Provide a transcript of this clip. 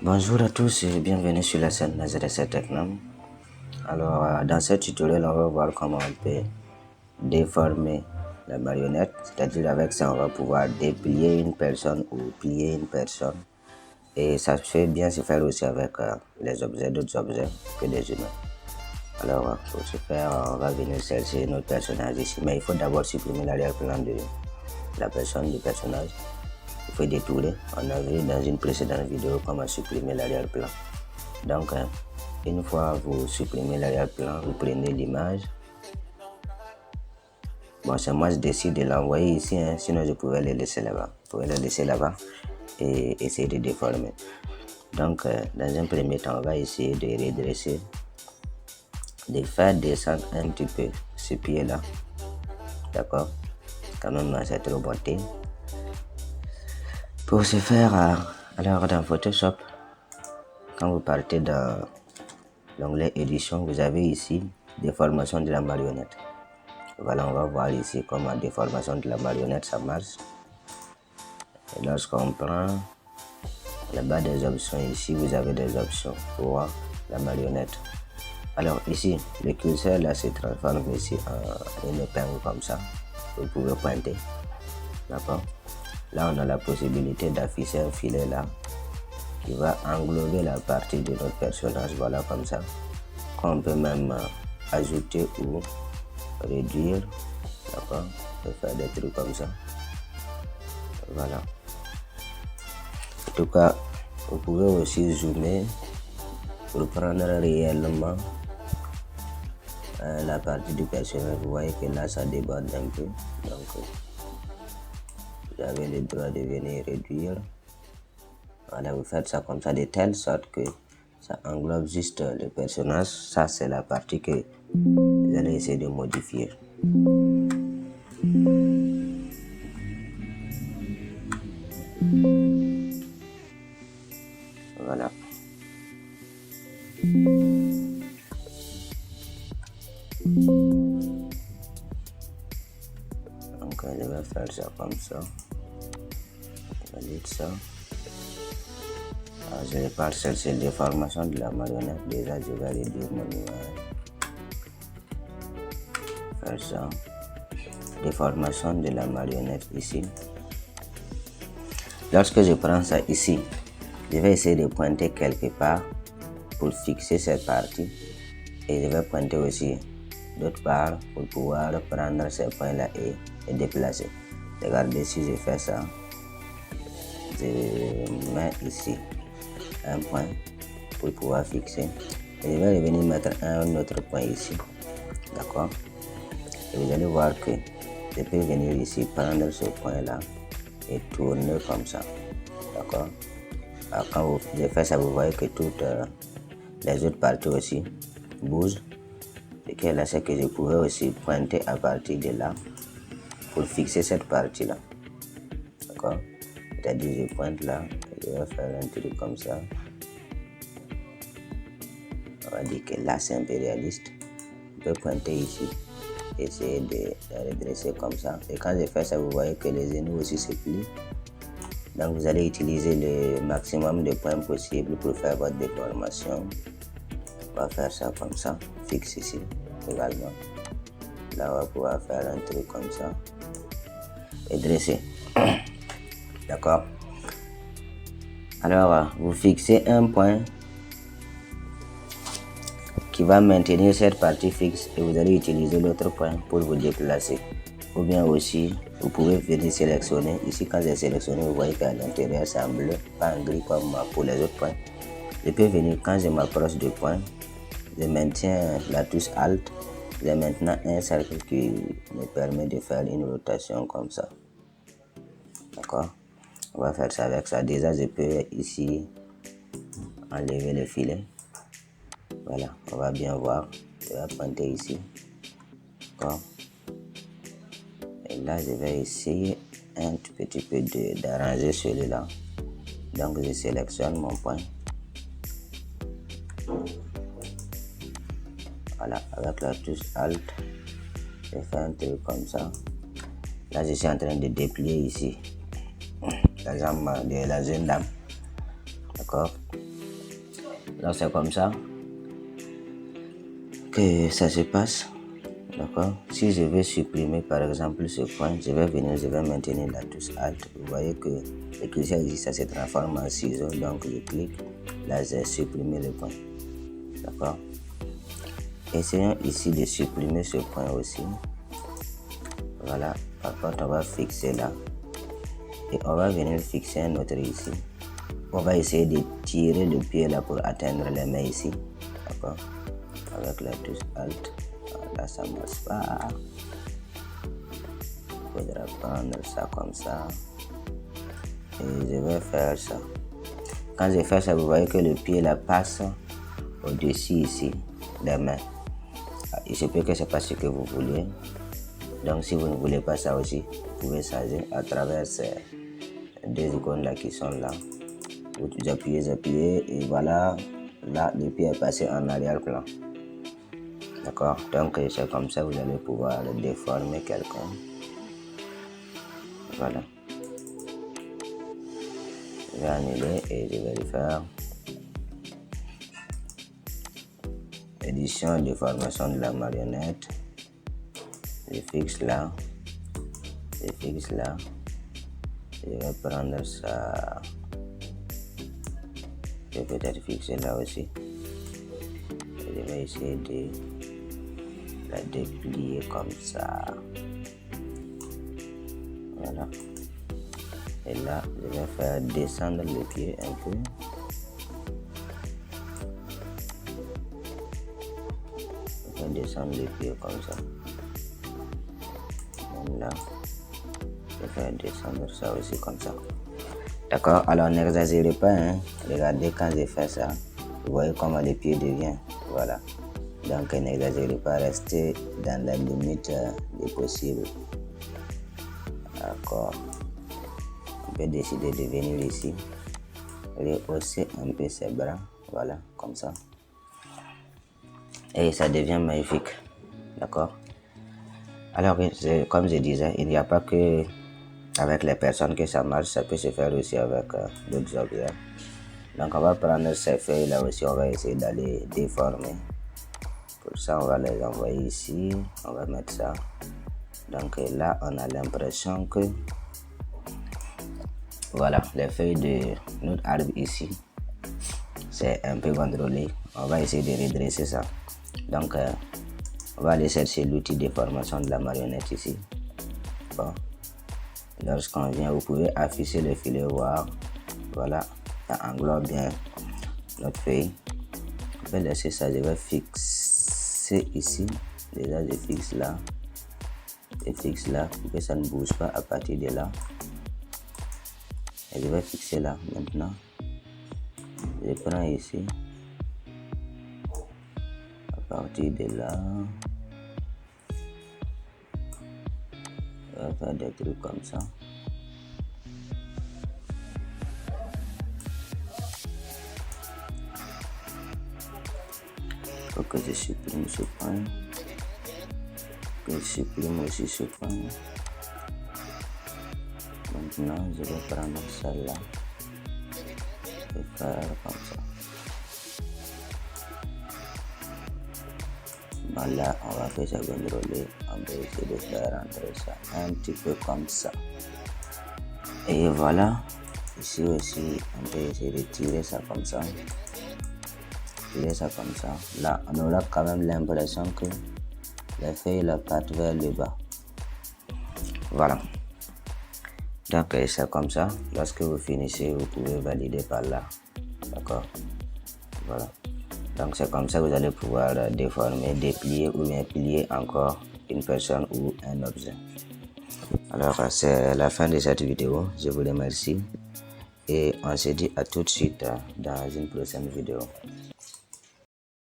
Bonjour à tous et bienvenue sur la chaîne Nazareth Technom. Alors, dans ce tutoriel, on va voir comment on peut déformer la marionnette. C'est-à-dire, avec ça, on va pouvoir déplier une personne ou plier une personne. Et ça fait bien se faire aussi avec les objets, d'autres objets que des humains. Alors, pour ce faire, on va venir chercher notre personnage ici. Mais il faut d'abord supprimer l'arrière-plan de la personne, du personnage. Il faut détourer. On a vu dans une précédente vidéo comment supprimer l'arrière-plan. Donc, une fois vous supprimez l'arrière-plan, vous prenez l'image. Bon, c'est moi je décide de l'envoyer ici, sinon je pouvais le laisser là-bas. Je pouvais le laisser là-bas et essayer de déformer. Donc, dans un premier temps, on va essayer de redresser, de faire descendre un petit peu ce pied-là. D'accord? Quand même, c'est trop monté. Pour ce faire, alors dans Photoshop, quand vous partez dans l'onglet édition, vous avez ici déformation de la marionnette. Voilà, on va voir ici comment la déformation de la marionnette ça marche. Et lorsqu'on prend là-bas des options, ici vous avez des options pour voir la marionnette. Alors ici, le curseur là se transforme ici en une épingle comme ça. Vous pouvez pointer. D'accord? Là, on a la possibilité d'afficher un filet là qui va englober la partie de notre personnage. Voilà, comme ça. On peut même ajouter ou réduire. D'accord? On peut faire des trucs comme ça. Voilà. En tout cas, vous pouvez aussi zoomer pour prendre réellement la partie du personnage. Vous voyez que là, ça déborde un peu. Donc, vous avez le droit de venir réduire. Voilà, vous faites ça comme ça de telle sorte que ça englobe juste le personnage. Ça, c'est la partie que vous allez essayer de modifier. Voilà. Donc, je vais faire ça comme ça. Je vais dire ça. Alors, je vais pas chercher les déformation de la marionnette. Déjà, je vais réduire mon image. Faire ça. Déformation de la marionnette ici. Lorsque je prends ça ici, je vais essayer de pointer quelque part pour fixer cette partie. Et je vais pointer aussi d'autre part pour pouvoir prendre ces points-là et déplacer. Regardez si je fais ça. Je mets ici un point pour pouvoir fixer. Et je vais revenir mettre un autre point ici. D'accord? Et vous allez voir que je peux venir ici prendre ce point-là et tourner comme ça. D'accord? Alors, quand je fais ça, vous voyez que toutes les autres parties aussi bougent. Et que là, c'est que je pouvais aussi pointer à partir de là pour fixer cette partie-là. D'accord? C'est-à-dire, je pointe là, et je vais faire un truc comme ça. On va dire que là, c'est un peu réaliste. On peut pointer ici, essayer de redresser comme ça. Et quand je fais ça, vous voyez que les genoux aussi se plient. Donc, vous allez utiliser le maximum de points possible pour faire votre déformation. On va faire ça comme ça, fixe ici également. Là, on va pouvoir faire un truc comme ça et dresser. D'accord? Alors, vous fixez un point qui va maintenir cette partie fixe et vous allez utiliser l'autre point pour vous déplacer. Ou bien aussi, vous pouvez venir sélectionner. Ici, quand j'ai sélectionné, vous voyez qu'à l'intérieur, c'est en bleu, pas en gris comme pour les autres points. Je peux venir, quand je m'approche du point, je maintiens la touche Alt. J'ai maintenant un cercle qui me permet de faire une rotation comme ça. D'accord? On va faire ça avec ça. Déjà, je peux ici enlever le filet. Voilà, on va bien voir. Je vais pointer ici. D'accord? Et là, je vais essayer un tout petit peu d'arranger celui-là. Donc, je sélectionne mon point. Voilà, avec la touche Alt, je fais un truc comme ça. Là, je suis en train de déplier ici la jambe de la jeune dame. D'accord? Donc c'est comme ça que ça se passe. D'accord? Si je veux supprimer par exemple ce point, je vais venir, je vais maintenir la touche Alt. Vous voyez que le curseur ici, ça se transforme en ciseau. Donc je clique, là j'ai supprimé le point. D'accord? Essayons ici de supprimer ce point aussi. Voilà. Par contre, on va fixer là. Et on va venir fixer un autre ici. On va essayer de tirer le pied là pour atteindre les mains ici. D'accord? Avec la touche Alt. Là, ça ne marche pas. Il faudra prendre ça comme ça. Et je vais faire ça. Quand je fais ça, vous voyez que le pied là passe au-dessus ici des mains. Il se peut que ce n'est pas ce que vous voulez. Donc si vous ne voulez pas ça aussi, vous pouvez changer à travers ces deux icônes là qui sont là. Vous appuyez et voilà, là le pied est passé en arrière-plan. D'accord? Donc c'est comme ça vous allez pouvoir déformer quelqu'un. Voilà. Je vais annuler et je vais le faire. Édition, déformation de la marionnette. Je fixe là. Je fixe là. Je vais prendre ça. Je vais peut-être fixer là aussi. Je vais essayer de la déplier comme ça. Voilà. Et là, je vais faire descendre le pied un peu. Je vais descendre le pied comme ça. Et là, je vais faire descendre ça aussi comme ça. D'accord? Alors, n'exagérez pas. Hein? Regardez quand je fais ça. Vous voyez comment le pied devient. Voilà. Donc, n'exagérez pas. Restez dans la limite du possible. D'accord. On peut décider de venir ici. Rehausser un peu ses bras. Voilà, comme ça. Et ça devient magnifique. D'accord? Alors, comme je disais, il n'y a pas que avec les personnes que ça marche, ça peut se faire aussi avec d'autres objets. Donc, on va prendre ces feuilles là aussi, on va essayer d'aller déformer. Pour ça, on va les envoyer ici. On va mettre ça. Donc là, on a l'impression que voilà, les feuilles de notre arbre ici, c'est un peu contrôlé. On va essayer de redresser ça. Donc, on va aller chercher l'outil de formation de la marionnette ici. Bon. Lorsqu'on vient, vous pouvez afficher le filet voir. Voilà, ça englobe bien notre feuille. On peut laisser ça, je vais fixer ici. Déjà, je fixe là. Je fixe là pour que ça ne bouge pas à partir de là. Et je vais fixer là maintenant. Je prends ici. À partir de là. Je vais faire des trucs comme ça. Il faut que je supprime ce point. Que je supprime aussi ce point. Maintenant, je vais prendre celle-là et faire comme ça. Bon, là, on va faire ça contrôler. On va essayer de faire entrer ça un petit peu comme ça. Et voilà. Ici aussi, on peut essayer de tirer ça comme ça. Tirer ça comme ça. Là, on aura quand même l'impression que les feuilles là partent vers le bas. Voilà. Donc c'est comme ça. Lorsque vous finissez, vous pouvez valider par là. D'accord? Voilà. Donc c'est comme ça que vous allez pouvoir déformer, déplier ou bien plier encore une personne ou un objet. Alors c'est la fin de cette vidéo. Je vous remercie et on se dit à tout de suite dans une prochaine vidéo.